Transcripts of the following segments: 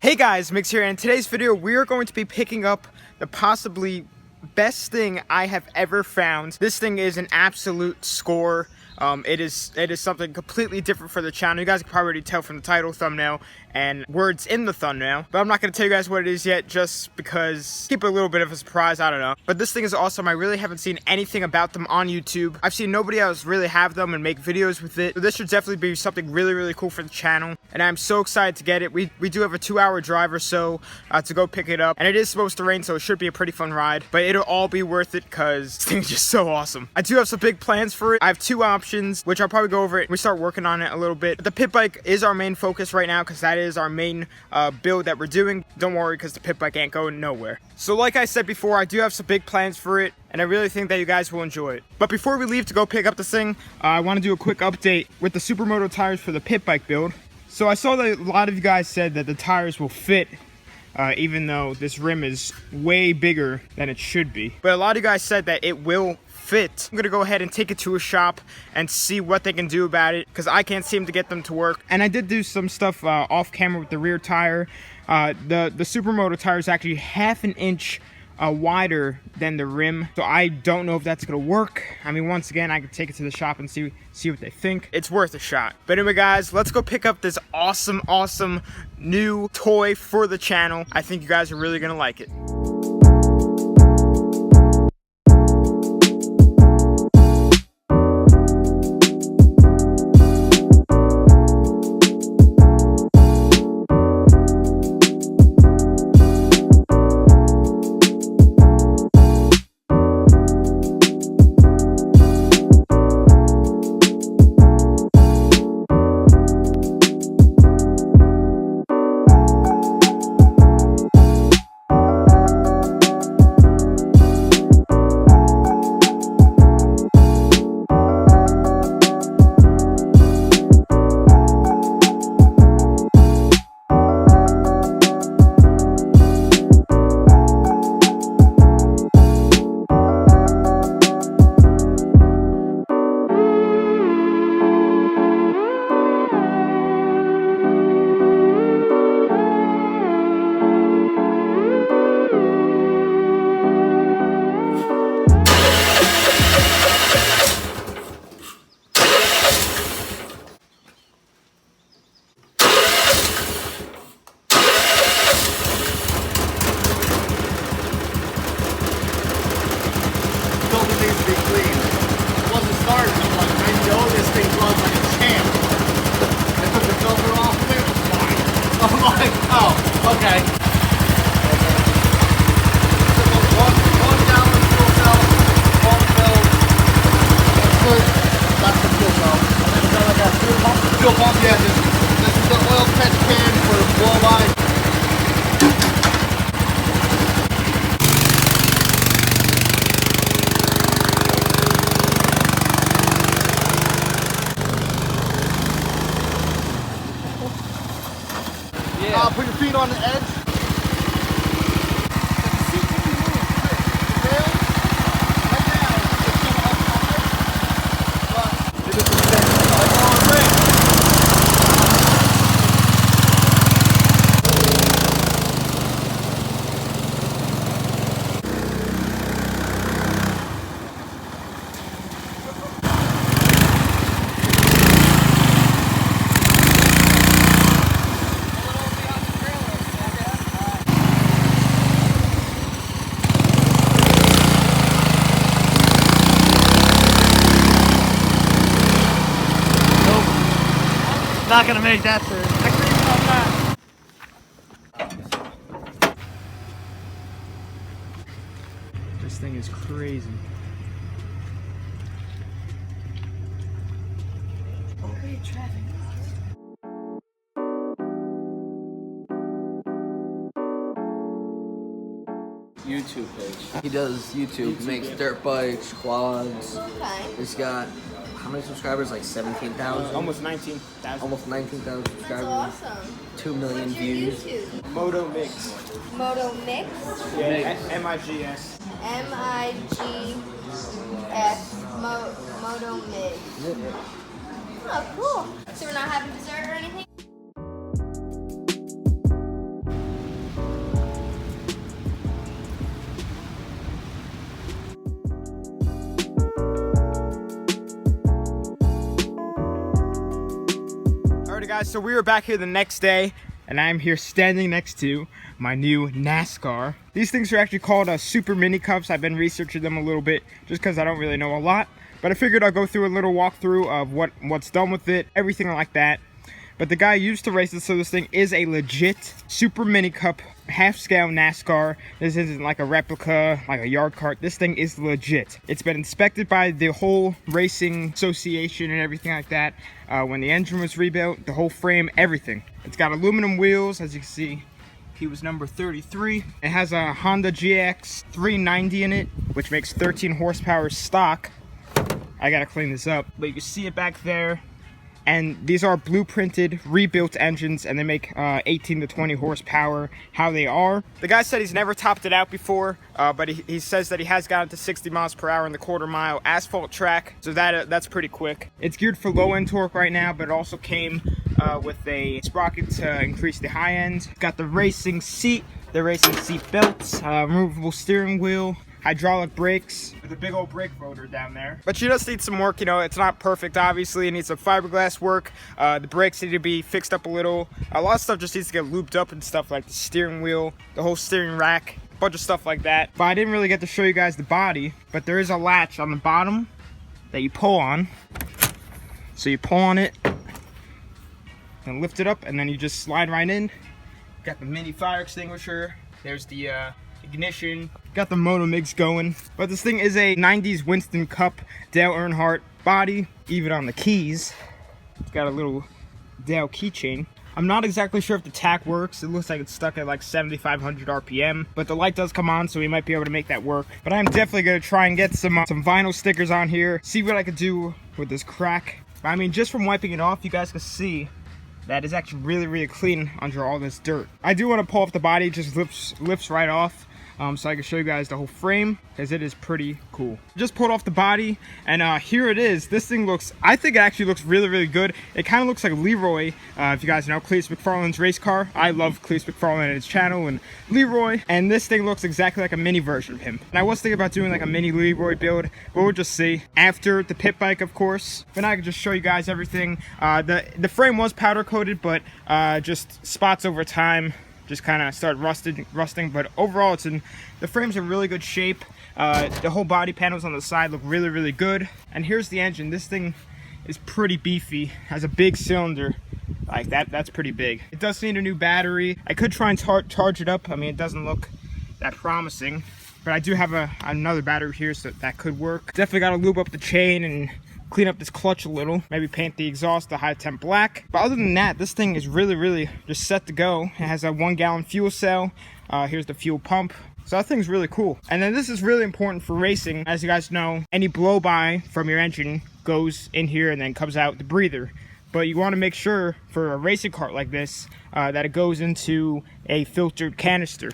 Hey guys, Mix here, and in today's video we are going to be picking up the possibly best thing I have ever found. This thing is an absolute score. It is something completely different for the channel. You guys can probably already tell from the title, thumbnail, and words in the thumbnail. But I'm not going to tell you guys what it is yet, just because keep it a little bit of a surprise, I don't know. But this thing is awesome. I really haven't seen anything about them on YouTube. I've seen nobody else really have them and make videos with it. So this should definitely be something really cool for the channel. And I'm so excited to get it. We do have a 2-hour drive or so to go pick it up. And it is supposed to rain, so it should be a pretty fun ride. But it'll all be worth it because this thing is just so awesome. I do have some big plans for it. I have 2 options, which I'll probably go over it. We start working on it a little bit. But the pit bike is our main focus right now because that is our main build that we're doing. Don't worry, because the pit bike ain't going nowhere. So like I said before, I do have some big plans for it, and I really think that you guys will enjoy it. But before we leave to go pick up this thing, I want to do a quick update with the Supermoto tires for the pit bike build. So I saw that a lot of you guys said that the tires will fit, even though this rim is way bigger than it should be. But a lot of you guys said that it will fit. I'm gonna go ahead and take it to a shop and see what they can do about it, because I can't seem to get them to work. And I did do some stuff off camera with the rear tire. The Supermoto tire is actually half an inch wider than the rim, so I don't know if that's gonna work. I mean, once again, I could take it to the shop and see what they think. It's worth a shot. But anyway guys, let's go pick up this awesome new toy for the channel. I think you guys are really gonna like it. Okay. Fuel pump, yeah, this is the oil catch can for blow-by. Yeah. Put your feet on the edge. Not gonna make that turn. This thing is crazy. Overly traffic. YouTube page. He does YouTube, makes dirt bikes, quads. Okay. He's got how many subscribers? Like 17,000? Almost 19,000. Almost 19,000 That's subscribers. awesome. 2 million What's your views. YouTube? Moto Mix. Moto Mix? Yeah, M-I-G-S. M-I-G-S. Moto Mix. Oh, cool. So we're not having dessert or anything? Guys, so we were back here the next day, and I'm here standing next to my new Nascar. These things are actually called Super Mini Cups. I've been researching them a little bit just because I don't really know a lot, but I figured I'll go through a little walkthrough of what's done with it, everything like that. But the guy used to race this, so this thing is a legit Super Mini Cup half-scale NASCAR. This isn't like a replica, like a yard cart. This thing is legit. It's been inspected by the whole racing association and everything like that. When the engine was rebuilt, the whole frame, everything. It's got aluminum wheels, as you can see. He was number 33. It has a Honda GX 390 in it, which makes 13 horsepower stock. I gotta clean this up, but you can see it back there. And these are blueprinted, rebuilt engines, and they make 18 to 20 horsepower how they are. The guy said he's never topped it out before, but he says that he has gotten to 60 miles per hour in the quarter-mile asphalt track, so that's pretty quick. It's geared for low-end torque right now, but it also came with a sprocket to increase the high end. Got the racing seat, the racing seat belts, removable steering wheel, hydraulic brakes with a big old brake rotor down there. But she does need some work, you know, it's not perfect, obviously. It needs some fiberglass work. The brakes need to be fixed up a little. A lot of stuff just needs to get looped up and stuff, like the steering wheel, the whole steering rack, a bunch of stuff like that. But I didn't really get to show you guys the body, but there is a latch on the bottom that you pull on. So you pull on it and lift it up, and then you just slide right in. Got the mini fire extinguisher. There's the ignition, got the Moto MIGs going. But this thing is a 90s Winston Cup Dale Earnhardt body, even on the keys. It's got a little Dale keychain. I'm not exactly sure if the tack works. It looks like it's stuck at like 7,500 RPM, but the light does come on, so we might be able to make that work. But I'm definitely gonna try and get some vinyl stickers on here, see what I could do with this crack. But I mean, just from wiping it off, you guys can see that is actually really, really clean under all this dirt. I do want to pull off the body, it just lifts right off. So I can show you guys the whole frame, because it is pretty cool. Just pulled off the body, and here it is. This thing looks, I think it actually looks really, really good. It kind of looks like Leroy, if you guys know Cletus McFarlane's race car. I love Cletus McFarlane and his channel, and Leroy, and this thing looks exactly like a mini version of him. And I was thinking about doing like a mini Leroy build, but we'll just see. After the pit bike, of course. But now I can just show you guys everything. The frame was powder coated, but just spots over time just kind of started rusting, but overall the frame's in really good shape. The whole body panels on the side look really, really good. And here's the engine. This thing is pretty beefy, has a big cylinder like that's pretty big. It does need a new battery. I could try and charge it up. I mean, it doesn't look that promising, but I do have another battery here, so that could work. Definitely got to lube up the chain and clean up this clutch a little, maybe paint the exhaust the high temp black. But other than that, this thing is really, really just set to go. It has a 1 gallon fuel cell. Here's the fuel pump. So that thing's really cool. And then this is really important for racing. As you guys know, any blow by from your engine goes in here and then comes out the breather. But you want to make sure for a racing cart like this that it goes into a filtered canister.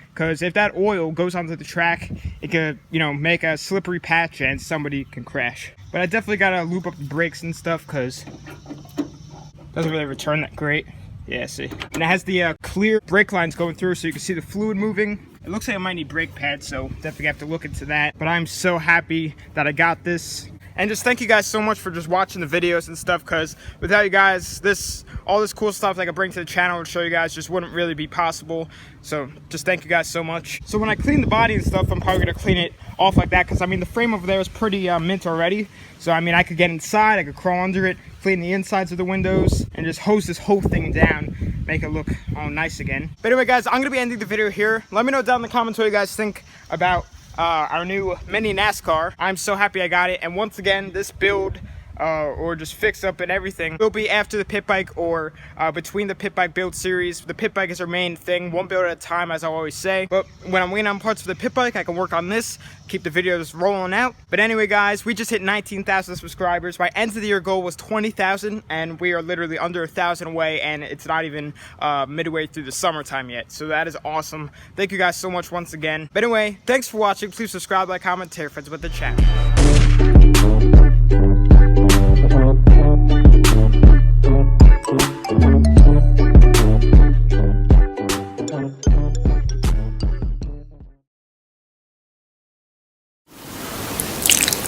Because if that oil goes onto the track, it could, you know, make a slippery patch and somebody can crash. But I definitely gotta loop up the brakes and stuff, because it doesn't really return that great. Yeah, see. And it has the clear brake lines going through, so you can see the fluid moving. It looks like I might need brake pads, so definitely have to look into that. But I'm so happy that I got this. And just thank you guys so much for just watching the videos and stuff, because without you guys, all this cool stuff that I could bring to the channel and show you guys just wouldn't really be possible. So just thank you guys so much. So when I clean the body and stuff, I'm probably gonna clean it off like that, because I mean the frame over there is pretty mint already. So I mean I could get inside, I could crawl under it, clean the insides of the windows, and just hose this whole thing down, make it look all nice again. But anyway guys, I'm gonna be ending the video here. Let me know down in the comments what you guys think about our new mini NASCAR. I'm so happy I got it, and once again, this build or just fix up and everything will be after the pit bike or between the pit bike build series. The pit bike is our main thing, one build at a time, as I always say. But when I'm waiting on parts for the pit bike, I can work on this, keep the videos rolling out. But anyway guys, we just hit 19,000 subscribers. My end of the year goal was 20,000, and we are literally under 1,000 away, and it's not even midway through the summertime yet. So that is awesome. Thank you guys so much once again. But anyway, thanks for watching. Please subscribe, like, comment, tell your friends about the channel.